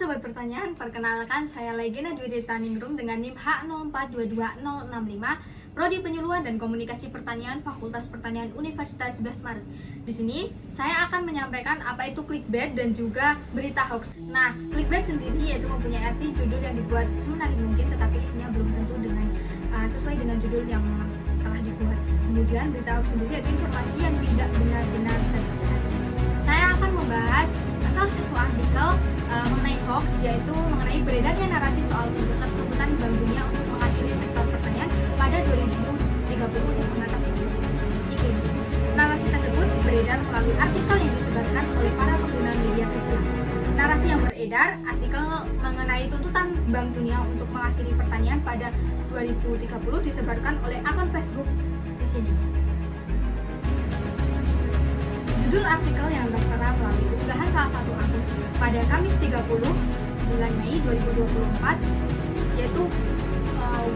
Sobat Pertanyaan, perkenalkan saya Legena Dwi Taningrum dengan NIM H04222065, Prodi Penyuluhan dan Komunikasi Pertanian Fakultas Pertanian Universitas 11 Maret. Di sini saya akan menyampaikan apa itu clickbait dan juga berita hoax. Nah, clickbait sendiri yaitu mempunyai arti judul yang dibuat semenarik mungkin tetapi isinya belum tentu sesuai dengan judul yang telah dibuat. Kemudian berita hoax sendiri yaitu informasi yang tidak benar-benar terjadi. Saya akan membahas salah satu artikel mengenai hoax, yaitu mengenai beredarnya narasi soal tuntutan Bank Dunia untuk mengakhiri sektor pertanian pada 2030 untuk mengatasi krisis iklim. Narasi tersebut beredar melalui artikel yang disebarkan oleh para pengguna media sosial. Narasi yang beredar, artikel mengenai tuntutan Bank Dunia untuk mengakhiri pertanian pada 2030 disebarkan oleh akun Facebook di sini. Judul artikel yang tertera melalui unggahan salah satu akun pada Kamis 30 bulan Mei 2024 yaitu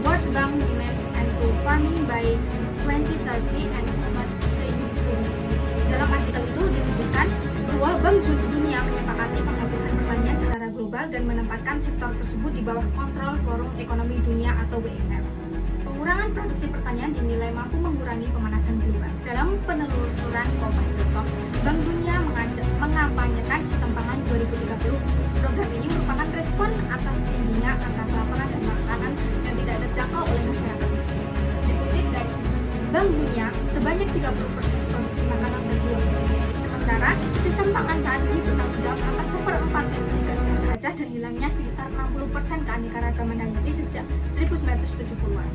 World Bank demands end to farming by 2030 and combat climate crisis. Dalam artikel itu disebutkan bahwa Bank Dunia menyepakati penghapusan pertanian secara global dan menempatkan sektor tersebut di bawah kontrol Forum Ekonomi Dunia atau WEF. Pengurangan produksi pertanian dinilai mampu mengurangi pemanasan global. Dalam penelusuran Kompas.com, Bank Dunia mengampanyekan sistem pangan 2030. Program ini merupakan respon atas tingginya angka kelaparan dan makanan yang tidak terjangkau oleh masyarakat miskin. Dikutip dari situs Bank Dunia, sebanyak 30% produksi makanan terbuang. Sementara, sistem pangan saat ini bertanggung jawab atas seperempat emisi gas rumah kaca dan hilangnya sekitar 60% keanekaragaman hayati sejak 1970-an.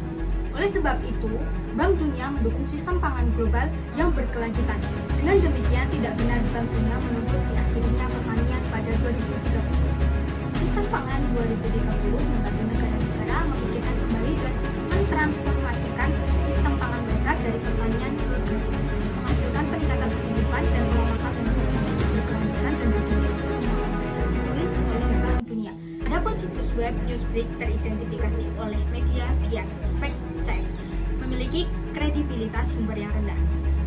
Oleh sebab itu, Bank Dunia mendukung sistem pangan global yang berkelanjutan. Dengan demikian, tidak benar Bank Dunia menuntut diakhirinya pertanian pada 2030. Sistem pangan 2030 membantu negara-negara memikirkan kembali dan mentransformasikan sistem pangan mereka dari pertanian ke gabungan, menghasilkan peningkatan kehidupan dan penguatan yang berkelanjutan dan bergizi untuk semua. Ditulis oleh Bank Dunia. Adapun situs web Newsbreak teridentifikasi oleh media bias fact check, memiliki kredibilitas sumber yang rendah.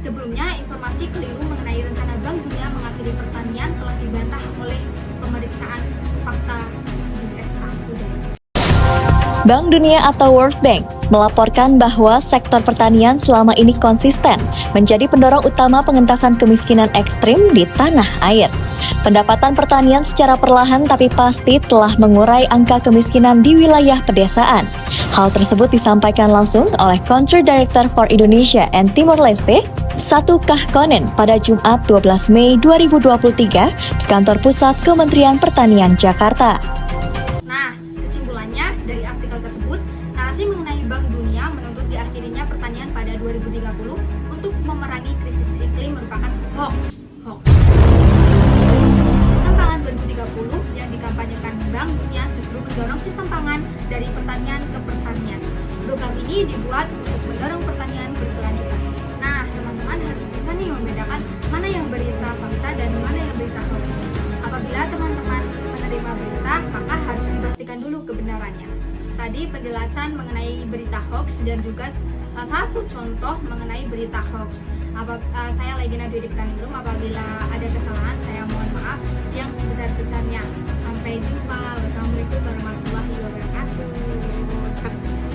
Sebelumnya, informasi keliru mengenai rencana Bank Dunia mengakhiri pertanian telah dibantah oleh pemeriksaan fakta USA Today. Bank Dunia atau World Bank melaporkan bahwa sektor pertanian selama ini konsisten menjadi pendorong utama pengentasan kemiskinan ekstrim di tanah air. Pendapatan pertanian secara perlahan tapi pasti telah mengurai angka kemiskinan di wilayah pedesaan. Hal tersebut disampaikan langsung oleh Country Director for Indonesia and Timor Leste, Satu Kahkonen pada Jumat 12 Mei 2023 di kantor pusat Kementerian Pertanian Jakarta. Nah, kesimpulannya dari artikel tersebut, narasi mengenai Bank Dunia menuntut diakhirinya pertanian pada 2030 untuk memerangi krisis iklim merupakan hoax. Sistem pangan 2030 yang dikampanyekan Bank Dunia justru mendorong sistem pangan dari pertanian ke pertanian. Program ini dibuat untuk mendorong pertanian berkelanjutan. Nah, teman-teman harus bisa nih membedakan mana yang berita fakta dan mana yang berita hoax. Apabila teman-teman menerima berita, maka harus dipastikan dulu kebenarannya. Tadi penjelasan mengenai berita hoax dan juga satu contoh mengenai berita hoax. Saya Legena Dwi Taningrum, apabila ada kesalahan saya mohon maaf yang sebesar-besarnya. Sampai jumpa. Wassalamualaikum warahmatullahi wabarakatuh.